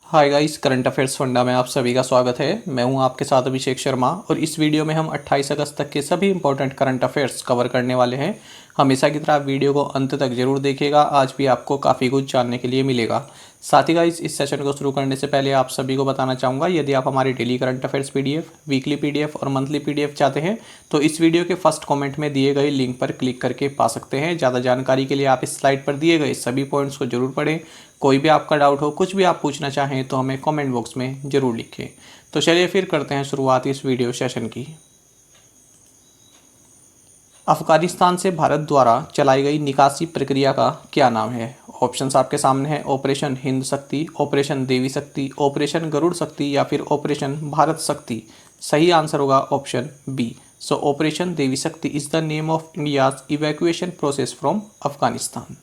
Hi guys, current affairs funda में आप सभी का स्वागत है। मैं हूं आपके साथ अभिषेक शर्मा और इस वीडियो में हम 28 अगस्त तक के सभी इंपॉर्टेंट करंट अफेयर्स कवर करने वाले हैं। हमेशा की तरह आप वीडियो को अंत तक जरूर देखिएगा, आज भी आपको काफ़ी कुछ जानने के लिए मिलेगा। साथ ही गाइस, इस सेशन को शुरू करने से पहले आप सभी को बताना चाहूँगा, यदि आप हमारे daily current affairs PDF, weekly PDF और मंथली पीडीएफ चाहते हैं तो इस वीडियो के फर्स्ट कमेंट में दिए गए लिंक पर क्लिक करके पा सकते हैं। ज़्यादा जानकारी के लिए आप इस स्लाइड पर दिए गए सभी पॉइंट्स को जरूर पढ़ें। कोई भी आपका डाउट हो, कुछ भी आप पूछना चाहें तो हमें कमेंट बॉक्स में ज़रूर लिखें। तो चलिए फिर करते हैं शुरुआत इस वीडियो सेशन की। अफगानिस्तान से भारत द्वारा चलाई गई निकासी प्रक्रिया का क्या नाम है? ऑप्शंस आपके सामने हैं। ऑपरेशन हिंद शक्ति, ऑपरेशन देवी शक्ति, ऑपरेशन गरुड़ शक्ति या फिर ऑपरेशन भारत शक्ति। सही आंसर होगा ऑप्शन बी। सो ऑपरेशन देवी शक्ति is the name of India's evacuation process from Afghanistan.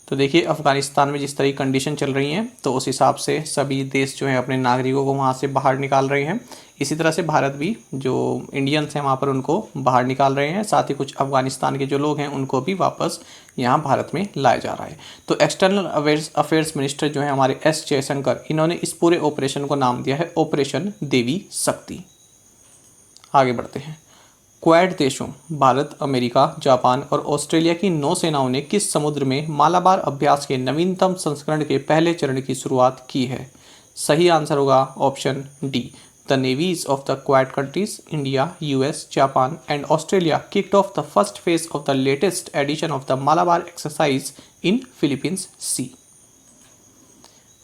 तो देखिए, अफगानिस्तान में जिस तरह की कंडीशन चल रही हैं तो उस हिसाब से सभी देश जो है अपने नागरिकों को वहाँ से बाहर निकाल रहे हैं। इसी तरह से भारत भी जो इंडियंस हैं वहाँ पर उनको बाहर निकाल रहे हैं। साथ ही कुछ अफगानिस्तान के जो लोग हैं उनको भी वापस यहाँ भारत में लाया जा रहा है। तो एक्सटर्नल अफेयर्स मिनिस्टर जो है हमारे एस जयशंकर, इन्होंने इस पूरे ऑपरेशन को नाम दिया है ऑपरेशन देवी शक्ति। आगे बढ़ते हैं। क्वाड देशों भारत, अमेरिका, जापान और ऑस्ट्रेलिया की नौसेनाओं ने किस समुद्र में मालाबार अभ्यास के नवीनतम संस्करण के पहले चरण की शुरुआत की है? सही आंसर होगा option D. The navies of the Quad countries India, US, Japan and Australia kicked off the first phase of the latest edition of the Malabar exercise in Philippines sea.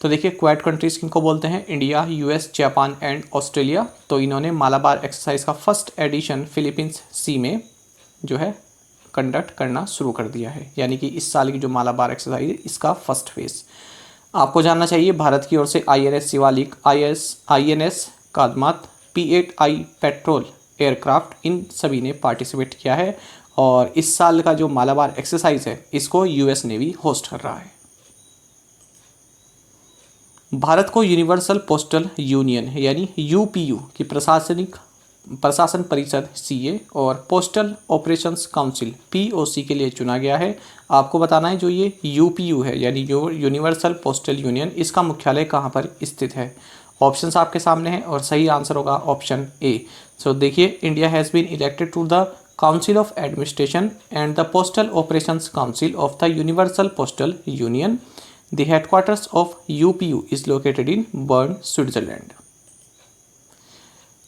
तो देखिए, क्वाड कंट्रीज किनको बोलते हैं? India, US, Japan and Australia. तो इन्होंने Malabar exercise का first edition Philippines sea में जो है कंडक्ट करना शुरू कर दिया है, यानी कि इस साल की जो मालाबार एक्सरसाइज है इसका फर्स्ट फेज। आपको जानना चाहिए, भारत की ओर से INS Shivalik, INS Kadmatt, P8I patrol aircraft, इन सभी ने पार्टिसिपेट किया है और इस साल का जो मालाबार एक्सरसाइज है इसको US नेवी होस्ट कर रहा है। भारत को यूनिवर्सल पोस्टल यूनियन यानी UPU की प्रशासन परिषद CA और पोस्टल ऑपरेशंस काउंसिल POC के लिए चुना गया है। आपको बताना है, जो ये UPU है यानी यूनिवर्सल पोस्टल यूनियन, इसका मुख्यालय कहाँ पर स्थित है? ऑप्शंस आपके सामने हैं और सही आंसर होगा ऑप्शन ए। सो देखिए, India has been elected to the council of administration and the postal operations council of the Universal Postal Union. The headquarters of UPU is located in Bern, Switzerland.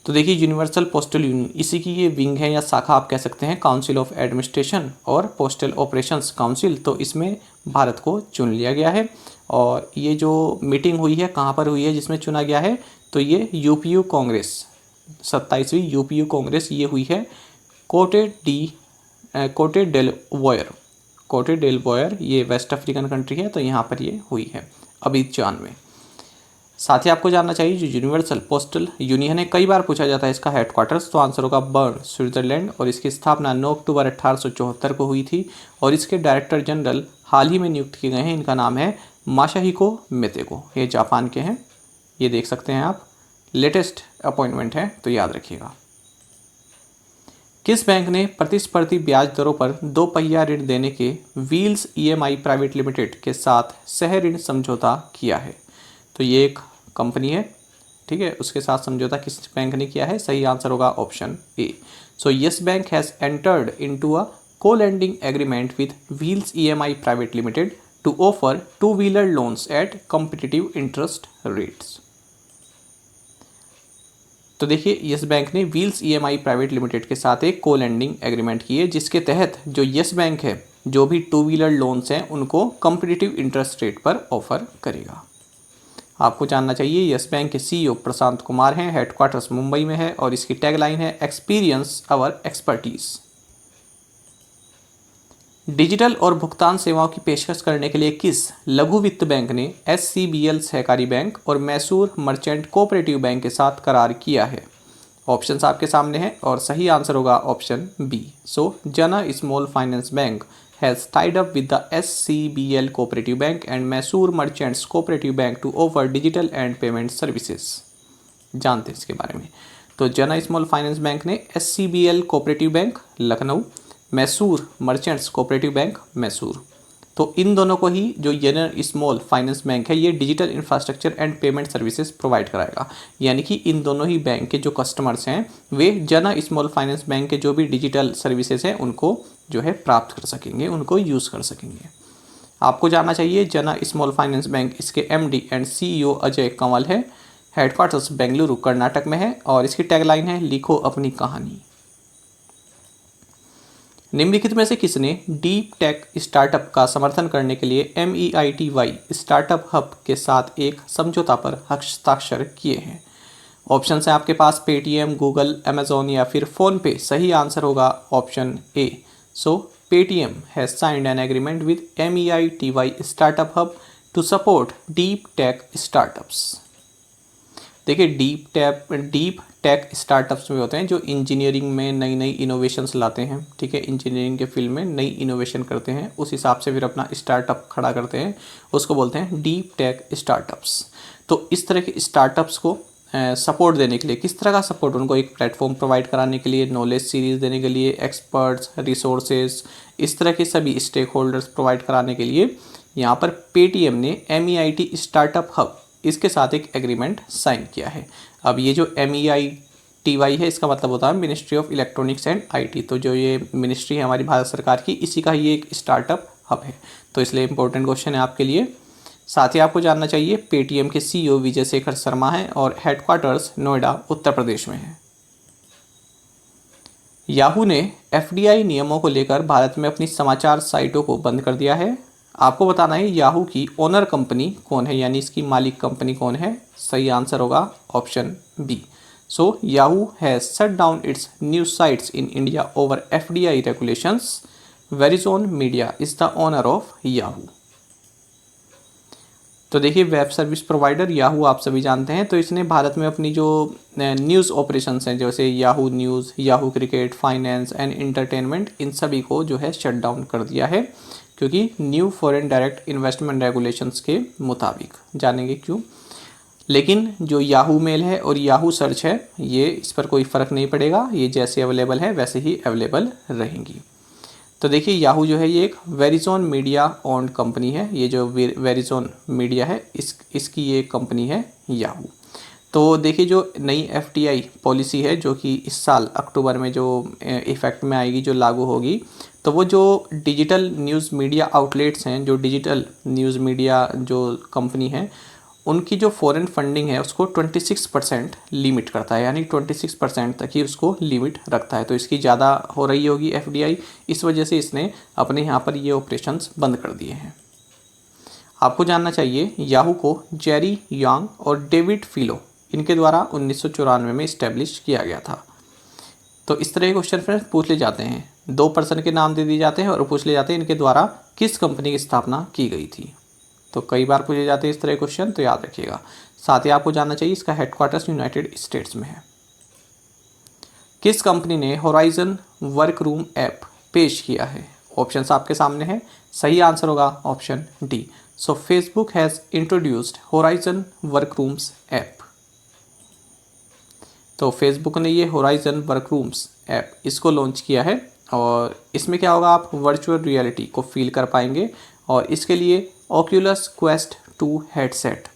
तो देखिए, universal Postal union इसी की ये wing है या शाखा आप कह सकते हैं, काउंसिल ऑफ एडमिनिस्ट्रेशन और पोस्टल ऑपरेशंस काउंसिल। तो इसमें भारत को चुन लिया गया है और ये जो मीटिंग हुई है कहाँ पर हुई है जिसमें चुना गया है? तो ये UPU कांग्रेस, 27वीं UPU कांग्रेस ये हुई है कोटे डेल वॉयर, ये वेस्ट अफ्रीकन कंट्री है, तो यहाँ पर ये हुई है अबीजान में। साथ ही आपको जानना चाहिए, जो यूनिवर्सल पोस्टल यूनियन है, कई बार पूछा जाता है इसका हेडक्वार्टर्स, तो आंसर होगा बर्न, स्विट्जरलैंड। और इसकी स्थापना 9 अक्टूबर 1874 को हुई थी और इसके डायरेक्टर जनरल हाल ही में नियुक्त किए गए हैं। इनका नाम है मासाहिको मेतेगो, ये जापान के हैं। ये देख सकते हैं आप, लेटेस्ट अपॉइंटमेंट है, तो याद रखिएगा। किस बैंक ने प्रतिस्पर्धी ब्याज दरों पर 2 पहिया ऋण देने के व्हील्स EMI प्राइवेट लिमिटेड के साथ सह ऋण समझौता किया है? तो ये एक कंपनी है, ठीक है, उसके साथ समझौता किस बैंक ने किया है? सही आंसर होगा option A. So yes bank has entered into a co-lending agreement with Wheels EMI private limited to offer two wheeler loans at competitive interest rates. तो देखिए, यस बैंक ने व्हील्स EMI प्राइवेट लिमिटेड के साथ एक को landing agreement की है, जिसके तहत जो यस बैंक है जो भी 2-व्हीलर लोन्स हैं उनको कॉम्पिटिटिव इंटरेस्ट रेट पर ऑफर करेगा। आपको जानना चाहिए, यस बैंक के CEO प्रशांत कुमार हैं, हेडक्वार्टर्स मुंबई में है और इसकी टैगलाइन है एक्सपीरियंस अवर एक्सपर्टीज। डिजिटल और भुगतान सेवाओं की पेशकश करने के लिए किस लघु वित्त बैंक ने SCBL सहकारी बैंक और मैसूर मर्चेंट कोऑपरेटिव बैंक के साथ करार किया है? ऑप्शंस आपके सामने हैं और सही आंसर होगा option B. So Jana small finance bank has tied up with the SCBL cooperative bank and Mysore merchants cooperative bank to offer digital and payment services. जानते हैं इसके बारे में। तो जना स्मॉल फाइनेंस बैंक ने SCBL cooperative bank Lucknow, Mysore merchants cooperative bank Mysore, तो इन दोनों को ही जो जन स्मॉल फाइनेंस बैंक है ये digital infrastructure and payment services provide कराएगा। यानी कि इन दोनों ही बैंक के जो कस्टमर्स हैं वे जन स्मॉल फाइनेंस बैंक के जो भी डिजिटल सर्विसेज हैं उनको जो है प्राप्त कर सकेंगे, उनको यूज़ कर सकेंगे। आपको जानना चाहिए जन स्मॉल फाइनेंस बैंक, इसके MD and CEO Ajay Kanwal है। हेडक्वार्टर्स बेंगलुरु कर्नाटक में है और इसकी टैगलाइन है लिखो अपनी कहानी। निम्नलिखित में से किसने डीप टेक स्टार्टअप का समर्थन करने के लिए MEITY स्टार्टअप हब के साथ एक समझौता पर हस्ताक्षर किए हैं? ऑप्शन है आपके पास पेटीएम, गूगल, अमेजोन या फिर फ़ोनपे। सही आंसर होगा option A. So Paytm has signed an agreement with MEITY startup hub to support deep tech startups. देखिए डीप टेक स्टार्टअप्स में होते हैं जो इंजीनियरिंग में नई नई इनोवेशंस लाते हैं, ठीक है, इंजीनियरिंग के फील्ड में नई इनोवेशन करते हैं, उस हिसाब से फिर अपना स्टार्टअप खड़ा करते हैं, उसको बोलते हैं डीप टेक स्टार्टअप्स। तो इस तरह के स्टार्टअप्स को सपोर्ट देने के लिए, किस तरह का सपोर्ट, उनको एक प्लेटफॉर्म प्रोवाइड कराने के लिए, नॉलेज सीरीज देने के लिए, एक्सपर्ट्स, रिसोर्सेज, इस तरह के सभी स्टेक होल्डर्स प्रोवाइड कराने के लिए यहाँ पर पेटीएम ने MEIT स्टार्टअप हब इसके साथ एक एग्रीमेंट साइन किया है। अब ये जो MEITY है इसका मतलब होता है ministry of electronics and IT। तो जो ये मिनिस्ट्री है हमारी भारत सरकार की, इसी का ये एक स्टार्टअप हब है, तो इसलिए इंपॉर्टेंट क्वेश्चन है आपके लिए। साथ ही आपको जानना चाहिए पेटीएम के CEO विजय शेखर शर्मा हैं और हेडक्वार्टर्स नोएडा उत्तर प्रदेश में है। याहू ने FDI नियमों को लेकर भारत में अपनी समाचार साइटों को बंद कर दिया है। आपको बताना है याहू की ओनर कंपनी कौन है, यानी इसकी मालिक कंपनी कौन है। सही आंसर होगा option B. So Yahoo has shut down its news sites in India over FDI regulations. Verizon media is the owner of Yahoo. तो देखिए वेब सर्विस प्रोवाइडर याहू आप सभी जानते हैं, तो इसने भारत में अपनी जो न्यूज़ ऑपरेशंस हैं जैसे Yahoo news, Yahoo cricket, finance and entertainment, इन सभी को जो है शट डाउन कर दिया है क्योंकि new foreign direct investment regulations के मुताबिक। जानेंगे क्यों। लेकिन जो याहू मेल है और याहू सर्च है ये इस पर कोई फ़र्क नहीं पड़ेगा, ये जैसे अवेलेबल है वैसे ही अवेलेबल रहेंगी। तो देखिए याहू जो है ये एक वेरिजोन मीडिया ओन्ड कंपनी है। ये जो वेरिजोन मीडिया है इसकी ये कंपनी है याहू। तो देखिए जो नई FDI पॉलिसी है जो कि इस साल अक्टूबर में जो इफ़ेक्ट में आएगी, जो लागू होगी, तो वो जो डिजिटल न्यूज़ मीडिया आउटलेट्स हैं, जो डिजिटल न्यूज़ मीडिया जो कंपनी है, उनकी जो फॉरेन फंडिंग है उसको 26% लिमिट करता है, यानी 26% तक ही उसको लिमिट रखता है। तो इसकी ज़्यादा हो रही होगी FDI, इस वजह से इसने अपने यहाँ पर ये ऑपरेशंस बंद कर दिए हैं। आपको जानना चाहिए याहू को जेरी यांग और डेविड फिलो इनके द्वारा 1994 में इस्टेब्लिश किया गया था। तो इस तरह के क्वेश्चन फ्रेंड्स पूछ ले जाते हैं, 2 पर्सन के नाम दे दिए जाते हैं और पूछ ले जाते हैं इनके द्वारा किस कंपनी की स्थापना की गई थी। तो कई बार पूछे जाते हैं इस तरह के क्वेश्चन, तो याद रखिएगा। साथ ही आपको जानना चाहिए इसका हेडक्वार्टर्स यूनाइटेड स्टेट्स में है। किस कंपनी ने होराइजन वर्करूम ऐप पेश किया है? ऑप्शंस आपके सामने हैं। सही आंसर होगा option D. So Facebook has introduced Horizon Workrooms app. तो फेसबुक ने ये होराइजन वर्करूम्स ऐप इसको लॉन्च किया है और इसमें क्या होगा, आप वर्चुअल रियलिटी को फील कर पाएंगे और इसके लिए ओक्यूलस क्वेस्ट 2 हेडसेट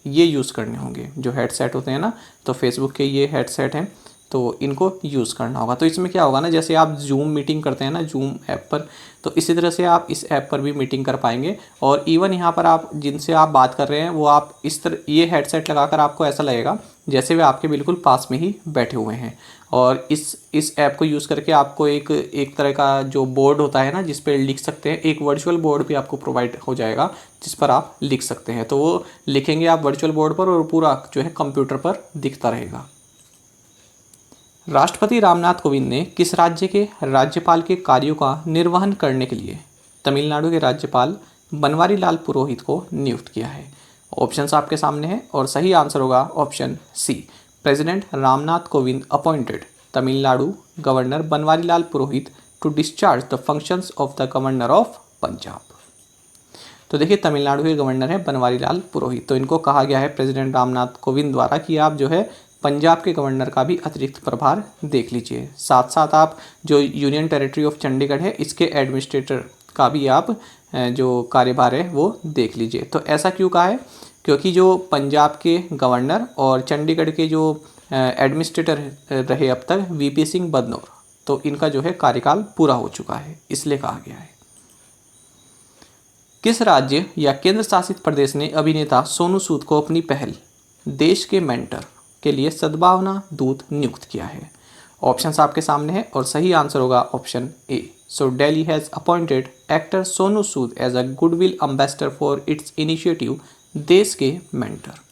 ये यूज़ करने होंगे। जो हेडसेट होते हैं ना, तो फेसबुक के ये हेडसेट हैं, तो इनको यूज़ करना होगा। तो इसमें क्या होगा ना, जैसे आप जूम मीटिंग करते हैं ना जूम ऐप पर, तो इसी तरह से आप इस ऐप पर भी मीटिंग कर पाएंगे। और इवन यहाँ पर आप जिनसे आप बात कर रहे हैं वो आप इस तरह ये हेडसेट लगाकर आपको ऐसा लगेगा जैसे वे आपके बिल्कुल पास में ही बैठे हुए हैं। और इस ऐप को यूज़ करके आपको एक तरह का जो बोर्ड होता है ना जिस पर लिख सकते हैं, एक वर्चुअल बोर्ड भी आपको प्रोवाइड हो जाएगा जिस पर आप लिख सकते हैं। तो वो लिखेंगे आप वर्चुअल बोर्ड पर और पूरा जो है कंप्यूटर पर दिखता रहेगा। राष्ट्रपति रामनाथ कोविंद ने किस राज्य के राज्यपाल के कार्यों का निर्वहन करने के लिए तमिलनाडु के राज्यपाल बनवारी लाल पुरोहित को नियुक्त किया है? ऑप्शंस आपके सामने हैं और सही आंसर होगा option C. President Ramnath Kovind appointed Tamil Nadu governor Banwari Lal Purohit to discharge the functions of the governor of Punjab. तो देखिए तमिलनाडु के गवर्नर हैं बनवारी लाल पुरोहित, तो इनको कहा गया है प्रेसिडेंट रामनाथ कोविंद द्वारा कि आप जो है पंजाब के गवर्नर का भी अतिरिक्त प्रभार देख लीजिए। साथ साथ आप जो यूनियन टेरिटरी ऑफ चंडीगढ़ है इसके एडमिनिस्ट्रेटर का भी आप जो कार्यभार है वो देख लीजिए। तो ऐसा क्यों कहा है? क्योंकि जो पंजाब के गवर्नर और चंडीगढ़ के जो एडमिनिस्ट्रेटर रहे अब तक, वीपी सिंह बदनौर, तो इनका जो है कार्यकाल पूरा हो चुका है, इसलिए कहा गया है। किस राज्य या केंद्र शासित प्रदेश ने अभिनेता सोनू सूद को अपनी पहल देश के मेंटर के लिए सद्भावना दूत नियुक्त किया है? ऑप्शंस आपके सामने है और सही आंसर होगा option A. So Delhi has appointed actor Sonu Sood as a goodwill ambassador for its initiative देश के मेंटर।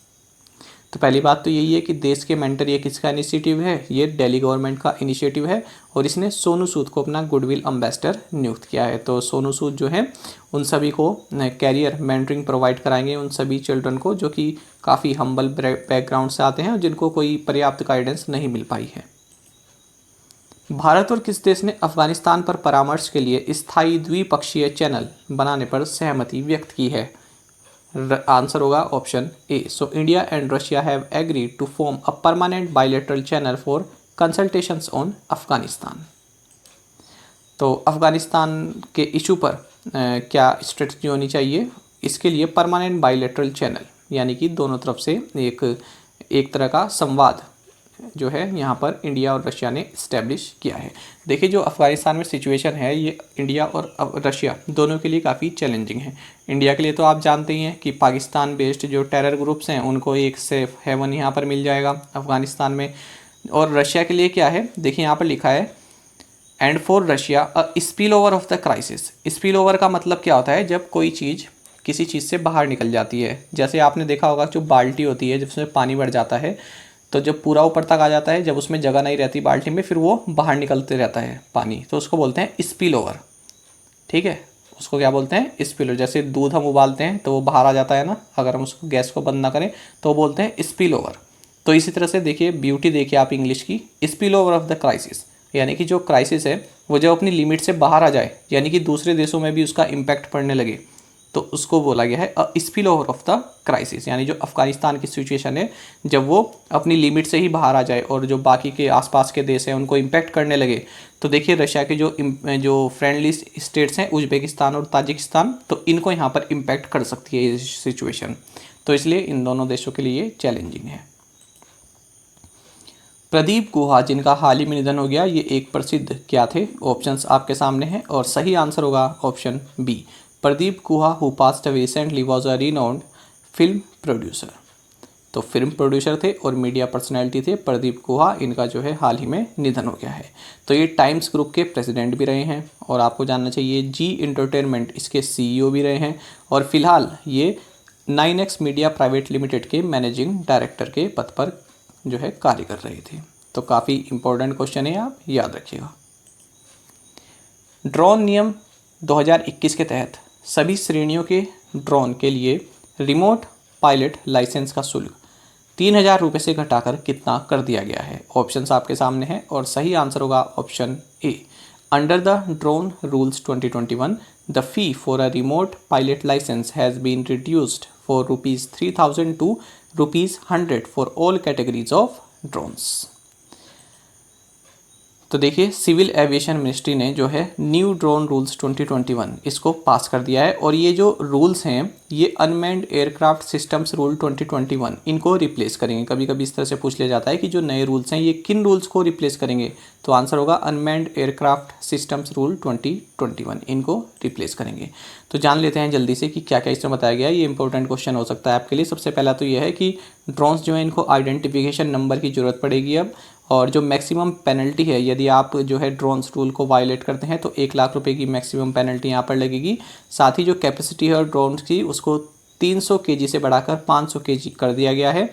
तो पहली बात तो यही है कि देश के मेंटर ये किसका इनिशिएटिव है? ये दिल्ली गवर्नमेंट का इनिशिएटिव है और इसने सोनू सूद को अपना गुडविल एम्बेसडर नियुक्त किया है। तो सोनू सूद जो है उन सभी को कैरियर मेंटरिंग प्रोवाइड कराएंगे, उन सभी चिल्ड्रन को जो कि काफ़ी हम्बल बैकग्राउंड से आते हैं और जिनको कोई पर्याप्त गाइडेंस नहीं मिल पाई है। भारत और किस देश ने अफगानिस्तान पर परामर्श के लिए स्थायी द्विपक्षीय चैनल बनाने पर सहमति व्यक्त की है? आंसर होगा option A. So India and Russia have agreed to form a permanent bilateral channel for consultations on Afghanistan. तो अफगानिस्तान के इशू पर क्या स्ट्रेटजी होनी चाहिए? इसके लिए परमानेंट बायलैटरल चैनल, यानी कि दोनों तरफ से एक तरह का संवाद जो है यहाँ पर इंडिया और रशिया ने इस्टेब्लिश किया है। देखिए, जो अफ़गानिस्तान में सिचुएशन है ये इंडिया और रशिया दोनों के लिए काफ़ी चैलेंजिंग है। इंडिया के लिए तो आप जानते ही हैं कि पाकिस्तान बेस्ड जो टेरर ग्रुप्स हैं उनको एक सेफ हेवन यहाँ पर मिल जाएगा अफ़गानिस्तान में। और रशिया के लिए क्या है? देखिए यहाँ पर लिखा है and for Russia a spill over of the crisis. Spill over का मतलब क्या होता है? जब कोई चीज़ किसी चीज़ से बाहर निकल जाती है। जैसे आपने देखा होगा जो बाल्टी होती है, जब उसमें पानी भर जाता है तो जब पूरा ऊपर तक आ जाता है, जब उसमें जगह नहीं रहती बाल्टी में, फिर वो बाहर निकलते रहता है पानी, तो उसको बोलते हैं स्पिल ओवर। ठीक है, उसको क्या बोलते हैं? Spill over. जैसे दूध हम उबालते हैं तो वो बाहर आ जाता है ना, अगर हम उसको गैस को बंद ना करें तो वो बोलते हैं स्पिल ओवर। तो इसी तरह से देखिए, ब्यूटी देखिए आप इंग्लिश की, spill over of the crisis, यानी कि जो क्राइसिस है वो जब अपनी लिमिट से बाहर आ जाए, यानी कि दूसरे देशों में भी उसका इम्पैक्ट पड़ने लगे, तो उसको बोला गया है a spill over of the crisis. यानी जो अफगानिस्तान की सिचुएशन है, जब वो अपनी लिमिट से ही बाहर आ जाए और जो बाकी के आसपास के देश हैं उनको इम्पैक्ट करने लगे। तो देखिए, रशिया के जो फ्रेंडली स्टेट्स हैं, उज्बेकिस्तान और ताजिकिस्तान, तो इनको यहाँ पर इम्पैक्ट कर सकती है ये सिचुएशन। तो इसलिए इन दोनों देशों के लिए चैलेंजिंग है। प्रदीप गुहा, जिनका हाल ही में निधन हो गया, ये एक प्रसिद्ध क्या थे? ऑप्शंस आपके सामने हैं और सही आंसर होगा option B. Pradeep Guha who passed away recently was a renowned film producer. तो फिल्म प्रोड्यूसर थे और मीडिया पर्सनैलिटी थे प्रदीप गुहा, इनका जो है हाल ही में निधन हो गया है। तो ये टाइम्स ग्रुप के प्रेसिडेंट भी रहे हैं और आपको जानना चाहिए जी एंटरटेनमेंट इसके सीईओ भी रहे हैं और फिलहाल ये 9X मीडिया प्राइवेट लिमिटेड के मैनेजिंग डायरेक्टर के पद पर जो है कार्य कर रहे थे। तो काफ़ी इंपॉर्टेंट क्वेश्चन है, आप याद रखिएगा। ड्रोन नियम 2021 के तहत सभी श्रेणियों के ड्रोन के लिए रिमोट पायलट लाइसेंस का शुल्क 3,000 रुपये से घटाकर कितना कर दिया गया है? ऑप्शंस आपके सामने हैं और सही आंसर होगा option A. Under the drone rules 2021 the fee for a remote pilot licence has been reduced for ₹3,000 to ₹100 for all categories of drones. तो देखिए, सिविल एविएशन मिनिस्ट्री ने जो है न्यू ड्रोन रूल्स 2021 इसको पास कर दिया है और ये जो रूल्स हैं ये अनमैन्ड एयरक्राफ्ट सिस्टम्स रूल 2021 इनको रिप्लेस करेंगे। कभी कभी इस तरह से पूछ लिया जाता है कि जो नए रूल्स हैं ये किन रूल्स को रिप्लेस करेंगे, तो आंसर होगा अनमैन्ड एयरक्राफ्ट सिस्टम्स रूल 2021 इनको रिप्लेस करेंगे। तो जान लेते हैं जल्दी से कि क्या क्या इसमें बताया गया है। ये इंपॉर्टेंट क्वेश्चन हो सकता है आपके लिए। सबसे पहला तो ये है कि ड्रोन्स जो है इनको आइडेंटिफिकेशन नंबर की ज़रूरत पड़ेगी अब, और जो मैक्सिमम पेनल्टी है यदि आप जो है ड्रोन्स रूल को वायलेट करते हैं तो 1 लाख रुपए की मैक्सिमम पेनल्टी यहाँ पर लगेगी। साथ ही जो कैपेसिटी है ड्रोन्स की उसको 300 kg से बढ़ाकर 500 kg कर दिया गया है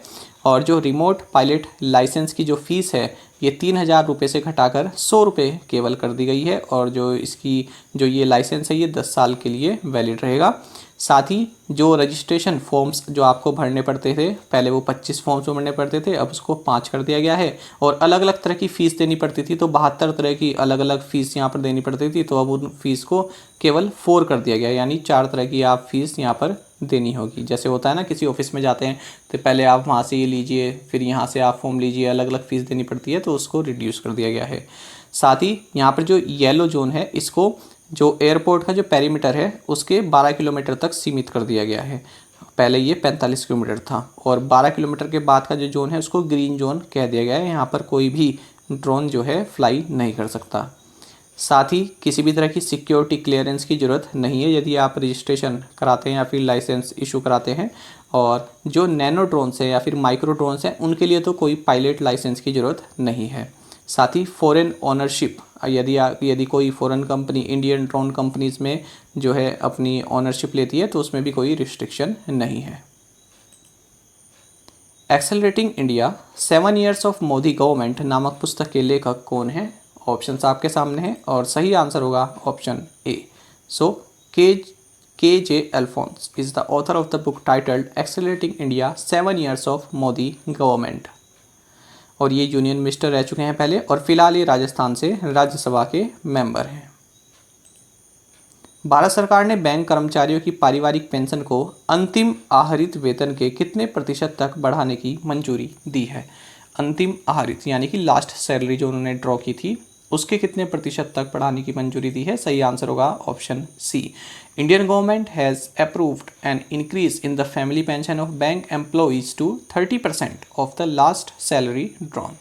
और जो रिमोट पायलट लाइसेंस की जो फ़ीस है ये 3,000 रुपये से घटाकर 100 रुपये केवल कर दी गई है और जो इसकी जो ये लाइसेंस है ये 10 साल के लिए वैलिड रहेगा। साथ ही जो रजिस्ट्रेशन फॉर्म्स जो आपको भरने पड़ते थे, पहले वो 25 फॉर्म्स भरने पड़ते थे, अब उसको 5 कर दिया गया है और अलग अलग तरह की फ़ीस देनी पड़ती थी, तो 72 तरह की अलग अलग फ़ीस यहाँ पर देनी पड़ती थी, तो अब उन फीस को केवल 4 कर दिया गया, यानी 4 तरह की आप फीस यहाँ पर देनी होगी। जैसे होता है ना, किसी ऑफिस में जाते हैं तो पहले आप वहाँ से ये लीजिए, फिर यहाँ से आप फॉर्म लीजिए, अलग अलग फ़ीस देनी पड़ती है, तो उसको रिड्यूस कर दिया गया है। साथ ही यहाँ पर जो येलो जोन है इसको जो एयरपोर्ट का जो पेरीमीटर है उसके 12 किलोमीटर तक सीमित कर दिया गया है। पहले ये 45 किलोमीटर था और 12 किलोमीटर के बाद का जो जोन है उसको ग्रीन जोन कह दिया गया है। यहाँ पर कोई भी ड्रोन जो है फ्लाई नहीं कर सकता। साथ ही किसी भी तरह की सिक्योरिटी क्लियरेंस की ज़रूरत नहीं है यदि आप रजिस्ट्रेशन कराते हैं या फिर लाइसेंस इशू कराते हैं। और जो नैनो ड्रोन्स हैं या फिर माइक्रो ड्रोन्स हैं उनके लिए तो कोई पायलट लाइसेंस की ज़रूरत नहीं है। साथ ही फॉरेन ओनरशिप, यदि कोई foreign company Indian drone companies में जो है अपनी ओनरशिप लेती है तो उसमें भी कोई रिस्ट्रिक्शन नहीं है। Accelerating India 7 years of Modi government नामक पुस्तक के लेखक कौन है? ऑप्शंस आपके सामने हैं और सही आंसर होगा option A. So K J Alphons is the author of the book titled accelerating India 7 years of Modi government. और ये यूनियन मिनिस्टर रह चुके हैं पहले और फिलहाल ये राजस्थान से राज्यसभा के मेंबर हैं। भारत सरकार ने बैंक कर्मचारियों की पारिवारिक पेंशन को अंतिम आहरित वेतन के कितने प्रतिशत तक बढ़ाने की मंजूरी दी है? अंतिम आहरित यानी कि लास्ट सैलरी जो उन्होंने ड्रॉ की थी उसके कितने प्रतिशत तक बढ़ाने की मंजूरी दी है? सही आंसर होगा option C. Indian government has approved an increase in the family pension of bank employees to 30% of the last salary drawn.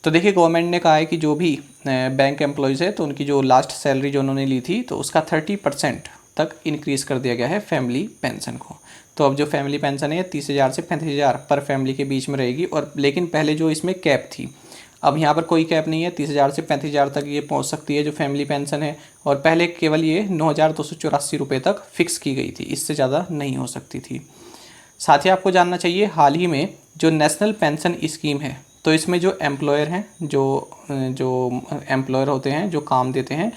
तो देखिए गवर्नमेंट ने कहा है कि जो भी बैंक एम्प्लॉयज़ है तो उनकी जो लास्ट सैलरी जो उन्होंने ली थी तो उसका 30% तक इंक्रीज़ कर दिया गया है फैमिली पेंशन को। तो अब जो फैमिली पेंशन है 30,000 से 35,000 पर फैमिली के बीच में रहेगी। और लेकिन पहले जो इसमें कैप थी, अब यहाँ पर कोई कैप नहीं है, 30,000 से 35,000 तक ये पहुँच सकती है जो फैमिली पेंशन है। और पहले केवल ये 9,284 रुपये तक फिक्स की गई थी, इससे ज़्यादा नहीं हो सकती थी। साथ ही आपको जानना चाहिए हाल ही में जो नेशनल पेंशन स्कीम है तो इसमें जो एम्प्लॉयर हैं जो एम्प्लॉयर होते हैं जो काम देते हैं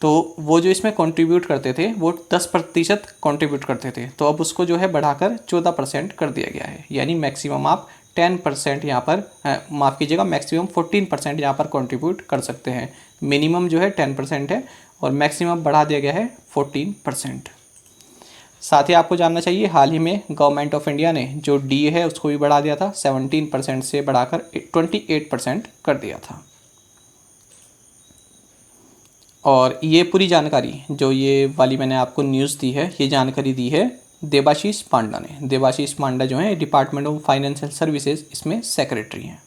तो वो जो इसमें कंट्रीब्यूट करते थे वो 10% कंट्रीब्यूट करते थे। तो अब उसको जो है बढ़ाकर 14% कर दिया गया है। यानी मैक्सिमम आप 10% यहाँ पर माफ़ कीजिएगा मैक्सिमम 14% यहाँ पर कंट्रीब्यूट कर सकते हैं। मिनिमम जो है 10% है और मैक्सिमम बढ़ा दिया गया है 14%। साथ ही आपको जानना चाहिए हाल ही में गवर्नमेंट ऑफ इंडिया ने जो डी है उसको भी बढ़ा दिया था, 17% से बढ़ाकर 28% कर दिया था। और ये पूरी जानकारी जो ये वाली मैंने आपको न्यूज़ दी है ये जानकारी दी है देबाशीष पांडा ने। देबाशीष पांडा जो है डिपार्टमेंट ऑफ फाइनेंशियल सर्विसेज इसमें सेक्रेटरी हैं।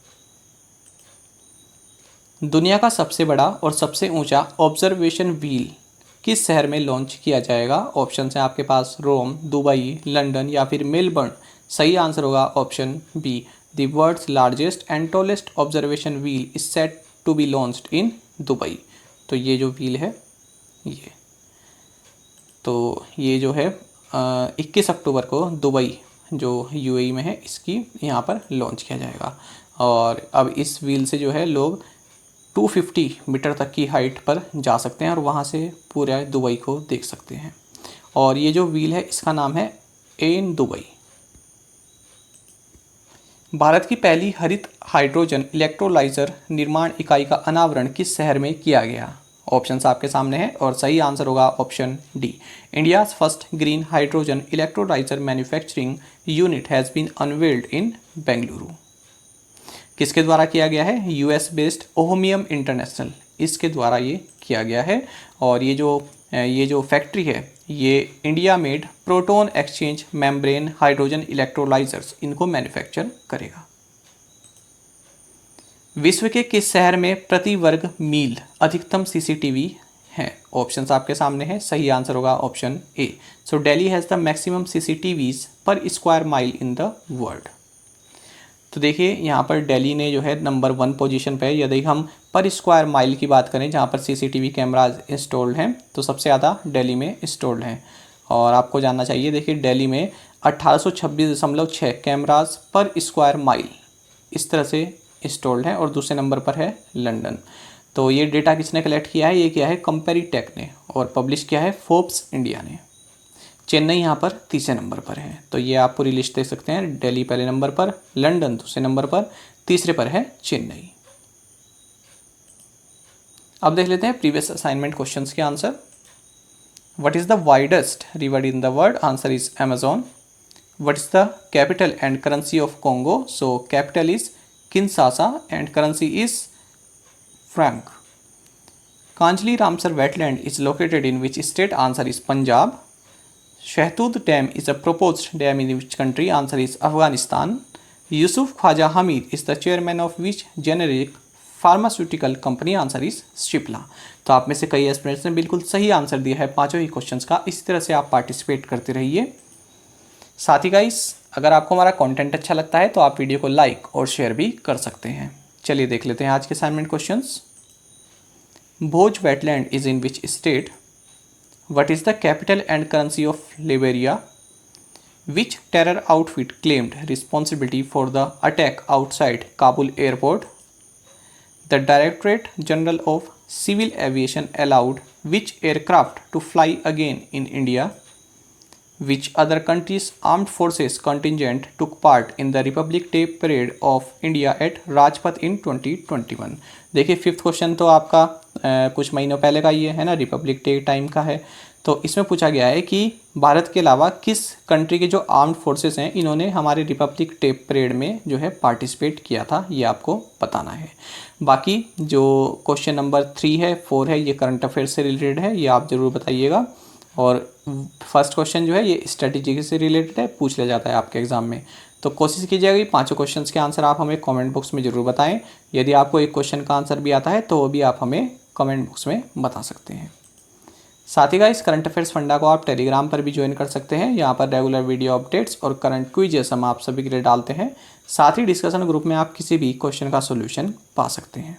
दुनिया का सबसे बड़ा और सबसे ऊंचा ऑब्जर्वेशन व्हील किस शहर में लॉन्च किया जाएगा? ऑप्शन है आपके पास रोम, दुबई, लंदन या फिर मेलबर्न। सही आंसर होगा option B. The world's largest and tallest observation wheel is set to be launched in Dubai. तो ये जो व्हील है ये जो है 21 अक्टूबर को दुबई जो यूएई में है इसकी यहाँ पर लॉन्च किया जाएगा। और अब इस व्हील से जो है लोग 250 मीटर तक की हाइट पर जा सकते हैं और वहाँ से पूरे दुबई को देख सकते हैं। और ये जो व्हील है इसका नाम है एन दुबई। भारत की पहली हरित हाइड्रोजन इलेक्ट्रोलाइजर निर्माण इकाई का अनावरण किस शहर में किया गया? ऑप्शंस आपके सामने हैं और सही आंसर होगा option D. India's first green hydrogen electrolyser manufacturing unit has been unveiled in Bengaluru. किसके द्वारा किया गया है? यूएस बेस्ड ओहमियम इंटरनेशनल, इसके द्वारा ये किया गया है। और ये जो फैक्ट्री है ये India made proton exchange membrane hydrogen electrolysers इनको मैन्युफैक्चर करेगा। विश्व के किस शहर में प्रति वर्ग मील अधिकतम सीसीटीवी है? ऑप्शंस आपके सामने हैं, सही आंसर होगा option A. So Delhi has the maximum CCTVs per square mile in the world. तो देखिए यहाँ पर दिल्ली ने जो है नंबर 1 पोजीशन पे है। यदि हम पर स्क्वायर माइल की बात करें जहाँ पर सीसीटीवी कैमराज इंस्टॉल्ड हैं तो सबसे ज़्यादा दिल्ली में इंस्टॉल्ड हैं। और आपको जानना चाहिए देखिए दिल्ली में 1826.6 कैमराज पर स्क्वायर माइल इस तरह से इंस्टॉल्ड हैं और दूसरे नंबर पर है लंदन। तो ये डेटा किसने कलेक्ट किया है? ये किया है कंपेरीटेक ने और पब्लिश किया है फोर्ब्स इंडिया ने। चेन्नई यहाँ पर तीसरे नंबर पर है। तो ये आप पूरी लिस्ट देख सकते हैं। दिल्ली पहले नंबर पर, लंदन दूसरे नंबर पर, तीसरे पर है चेन्नई। अब देख लेते हैं प्रीवियस असाइनमेंट क्वेश्चंस के answer. What is the widest river in the world? Answer is Amazon. What is the capital and currency of Congo? So capital is Kinshasa and currency is franc. Kanjli Ramsar wetland is located in which state? Answer is Punjab. Shahtoot dam is a proposed dam in which country? Answer is Afghanistan. Yusuf Khwaja Hamied is the chairman of which generic pharmaceutical company? Answer is Cipla. तो आप में से कई aspirants ने बिल्कुल सही answer दिया है पांचों ही क्वेश्चंस का. इसी तरह से आप पार्टिसिपेट करते रहिए. साथ ही गाइस, अगर आपको हमारा कंटेंट अच्छा लगता है तो आप वीडियो को लाइक और शेयर भी कर सकते हैं. चलिए देख लेते हैं आज के assignment questions. Bhoj wetland is in which state? What is the capital and currency of Liberia? Which terror outfit claimed responsibility for the attack outside Kabul airport? The Directorate General of Civil Aviation allowed which aircraft to fly again in India? Which other countries' armed forces contingent took part in the Republic Day Parade of India at Rajpath in 2021? देखिए, fifth question तो आपका कुछ महीनों पहले का ये है ना, रिपब्लिक डे टाइम का है. तो इसमें पूछा गया है कि भारत के अलावा किस कंट्री के जो आर्म्ड फोर्सेस हैं इन्होंने हमारे रिपब्लिक डे परेड में जो है पार्टिसिपेट किया था, ये आपको बताना है. बाकी जो क्वेश्चन नंबर 3 है, 4 है, ये करंट अफेयर से रिलेटेड है, ये आप ज़रूर बताइएगा. और फर्स्ट क्वेश्चन जो है ये स्ट्रेटेजी से रिलेटेड है, पूछ लिया जाता है आपके एग्जाम में. तो कोशिश कीजिएगा कि पांचों क्वेश्चंस के आंसर आप हमें कमेंट बॉक्स में ज़रूर बताएं. यदि आपको एक क्वेश्चन का आंसर भी आता है तो वो भी आप हमें कमेंट बॉक्स में बता सकते हैं. साथ ही गाइस, करंट अफेयर्स फंडा को आप टेलीग्राम पर भी ज्वाइन कर सकते हैं. यहाँ पर रेगुलर वीडियो अपडेट्स और करंट क्विजेस हम आप सभी के लिए डालते हैं. साथ ही डिस्कशन ग्रुप में आप किसी भी क्वेश्चन का सोल्यूशन पा सकते हैं.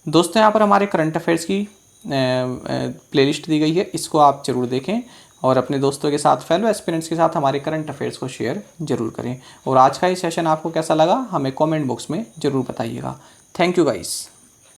दोस्तों, यहाँ पर हमारे करंट अफेयर्स की प्लेलिस्ट दी गई है, इसको आप जरूर देखें और अपने दोस्तों के साथ, फेलो एस्पिरेंट्स के साथ हमारे करंट अफेयर्स को शेयर जरूर करें. और आज का ये सेशन आपको कैसा लगा हमें कमेंट बॉक्स में ज़रूर बताइएगा. Thank you guys.